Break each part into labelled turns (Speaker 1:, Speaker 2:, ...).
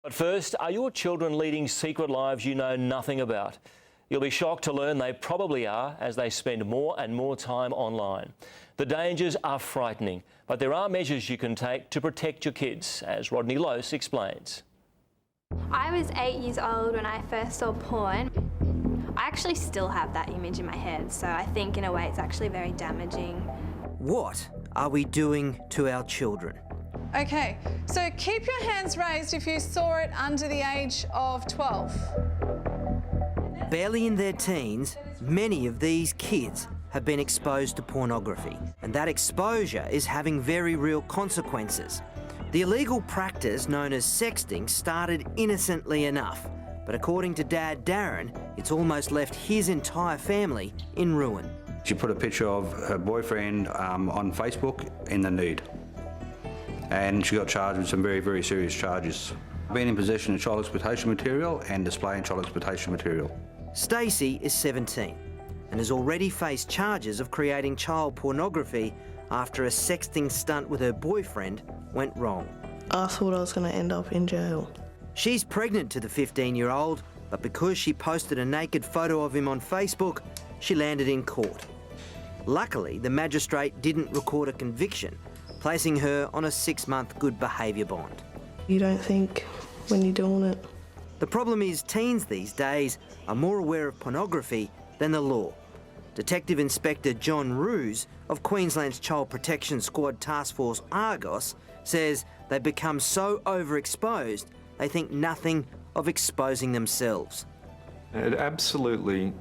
Speaker 1: But first, are your children leading secret lives you know nothing about? You'll be shocked to learn they probably are, as they spend more and more time online. The dangers are frightening, but there are measures you can take to protect your kids, as Rodney Lose explains.
Speaker 2: I was 8 years old when I first saw porn. I actually still have that image in my head, so I think in a way it's actually very damaging.
Speaker 3: What are we doing to our children?
Speaker 4: Okay, so keep your hands raised if you saw it under the age of 12.
Speaker 3: Barely in their teens, many of these kids have been exposed to pornography, and that exposure is having very real consequences. The illegal practice known as sexting started innocently enough, but according to Dad Darren, it's almost left his entire family in ruin.
Speaker 5: She put a picture of her boyfriend on Facebook in the nude, and she got charged with some very, very serious charges. Being in possession of child exploitation material and displaying child exploitation material.
Speaker 3: Stacey is 17 and has already faced charges of creating child pornography after a sexting stunt with her boyfriend went wrong.
Speaker 6: I thought I was going to end up in jail.
Speaker 3: She's pregnant to the 15-year-old, but because she posted a naked photo of him on Facebook, she landed in court. Luckily, the magistrate didn't record a conviction, placing her on a 6-month good behaviour bond.
Speaker 6: You don't think when you're doing it.
Speaker 3: The problem is teens these days are more aware of pornography than the law. Detective Inspector John Roos of Queensland's Child Protection Squad Task Force Argos says they've become so overexposed they think nothing of exposing themselves.
Speaker 7: It absolutely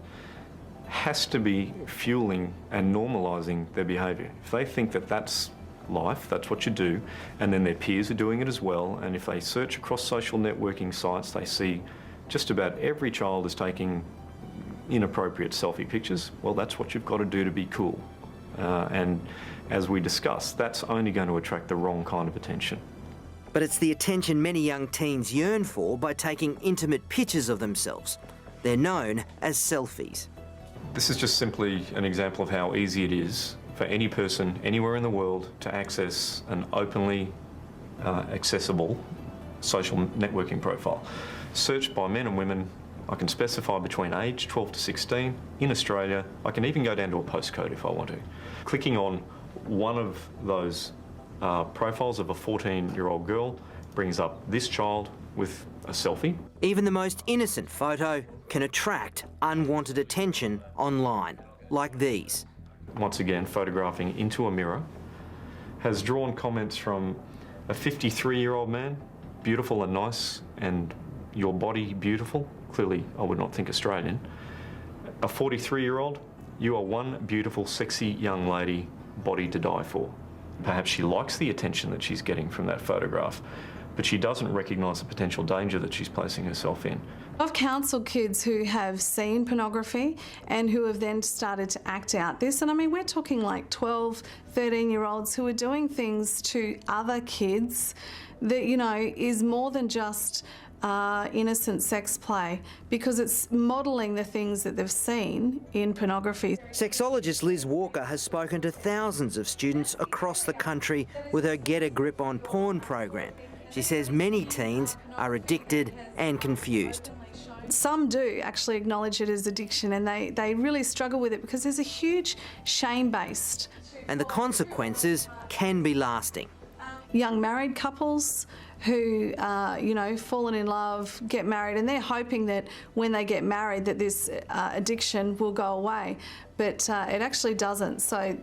Speaker 7: has to be fueling and normalising their behaviour. If they think that that's life, that's what you do, and then their peers are doing it as well, and if they search across social networking sites, they see just about every child is taking inappropriate selfie pictures, well, that's what you've got to do to be cool. And as we discussed, that's only going to attract the wrong kind of attention.
Speaker 3: But it's the attention many young teens yearn for by taking intimate pictures of themselves. They're known as selfies.
Speaker 7: This is just simply an example of how easy it is for any person anywhere in the world to access an openly accessible social networking profile. Searched by men and women, I can specify between age 12 to 16 in Australia. I can even go down to a postcode if I want to. Clicking on one of those profiles of a 14-year-old girl brings up this child with a selfie.
Speaker 3: Even the most innocent photo can attract unwanted attention online, like these.
Speaker 7: Once again, photographing into a mirror, has drawn comments from a 53-year-old man, beautiful and nice, and your body beautiful. Clearly, I would not think Australian. A 43-year-old, you are one beautiful, sexy young lady, body to die for. Perhaps she likes the attention that she's getting from that photograph, but she doesn't recognise the potential danger that she's placing herself in.
Speaker 4: I've counselled kids who have seen pornography and who have then started to act out this. And I mean, we're talking like 12, 13-year-olds who are doing things to other kids that, you know, is more than just innocent sex play, because it's modelling the things that they've seen in pornography.
Speaker 3: Sexologist Liz Walker has spoken to thousands of students across the country with her Get a Grip on Porn program. She says many teens are addicted and confused.
Speaker 4: Some do actually acknowledge it as addiction, and they really struggle with it because there's a huge shame-based.
Speaker 3: And the consequences can be lasting.
Speaker 4: Young married couples who, you know, fallen in love, get married, and they're hoping that when they get married that this addiction will go away, but it actually doesn't. So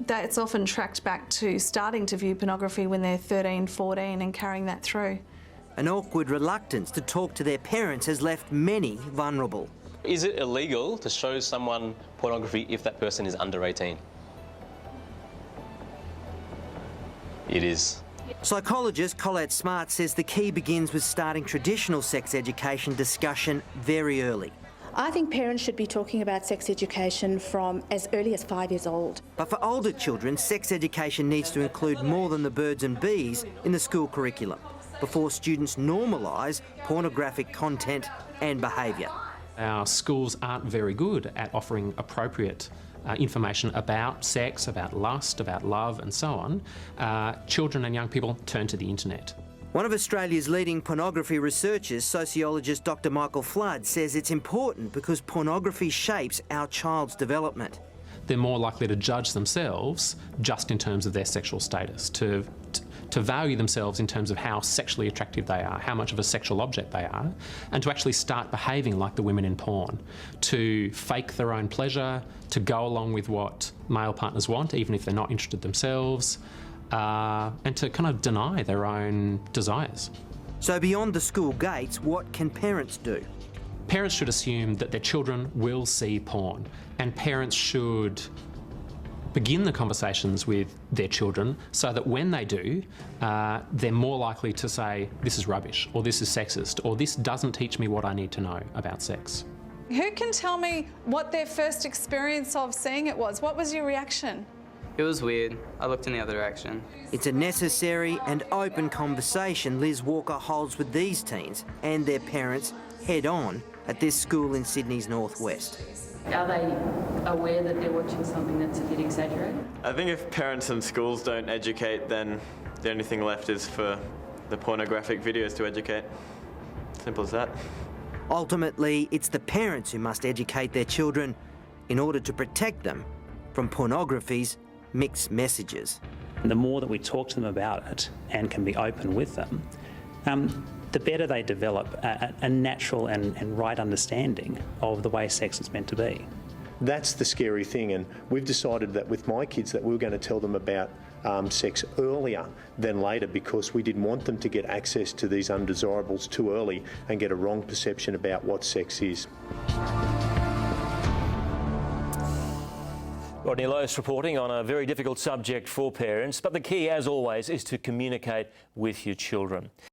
Speaker 4: that's often tracked back to starting to view pornography when they're 13, 14 and carrying that through.
Speaker 3: An awkward reluctance to talk to their parents has left many vulnerable.
Speaker 8: Is it illegal to show someone pornography if that person is under 18? It is.
Speaker 3: Psychologist Colette Smart says the key begins with starting traditional sex education discussion very early.
Speaker 9: I think parents should be talking about sex education from as early as 5 years old.
Speaker 3: But for older children, sex education needs to include more than the birds and bees in the school curriculum before students normalise pornographic content and behaviour.
Speaker 10: Our schools aren't very good at offering appropriate information about sex, about lust, about love and so on. Children and young people turn to the internet.
Speaker 3: One of Australia's leading pornography researchers, sociologist Dr. Michael Flood, says it's important because pornography shapes our child's development.
Speaker 10: They're more likely to judge themselves just in terms of their sexual status, to value themselves in terms of how sexually attractive they are, how much of a sexual object they are, and to actually start behaving like the women in porn, to fake their own pleasure, to go along with what male partners want, even if they're not interested themselves, and to kind of deny their own desires.
Speaker 3: So beyond the school gates, what can parents do?
Speaker 10: Parents should assume that their children will see porn, and parents should begin the conversations with their children so that when they do, they're more likely to say, this is rubbish, or this is sexist, or this doesn't teach me what I need to know about sex.
Speaker 4: Who can tell me what their first experience of seeing it was? What was your reaction?
Speaker 11: It was weird. I looked in the other direction.
Speaker 3: It's a necessary and open conversation Liz Walker holds with these teens and their parents head on at this school in Sydney's northwest.
Speaker 12: Are they aware that they're watching something that's a bit exaggerated?
Speaker 13: I think if parents and schools don't educate, then the only thing left is for the pornographic videos to educate. Simple as that.
Speaker 3: Ultimately, it's the parents who must educate their children in order to protect them from pornography's mixed messages.
Speaker 14: The more that we talk to them about it and can be open with them, the better they develop a natural and right understanding of the way sex is meant to be.
Speaker 15: That's the scary thing, and we've decided that with my kids that we were going to tell them about sex earlier than later, because we didn't want them to get access to these undesirables too early and get a wrong perception about what sex is.
Speaker 1: Rodney Lois reporting on a very difficult subject for parents, but the key, as always, is to communicate with your children.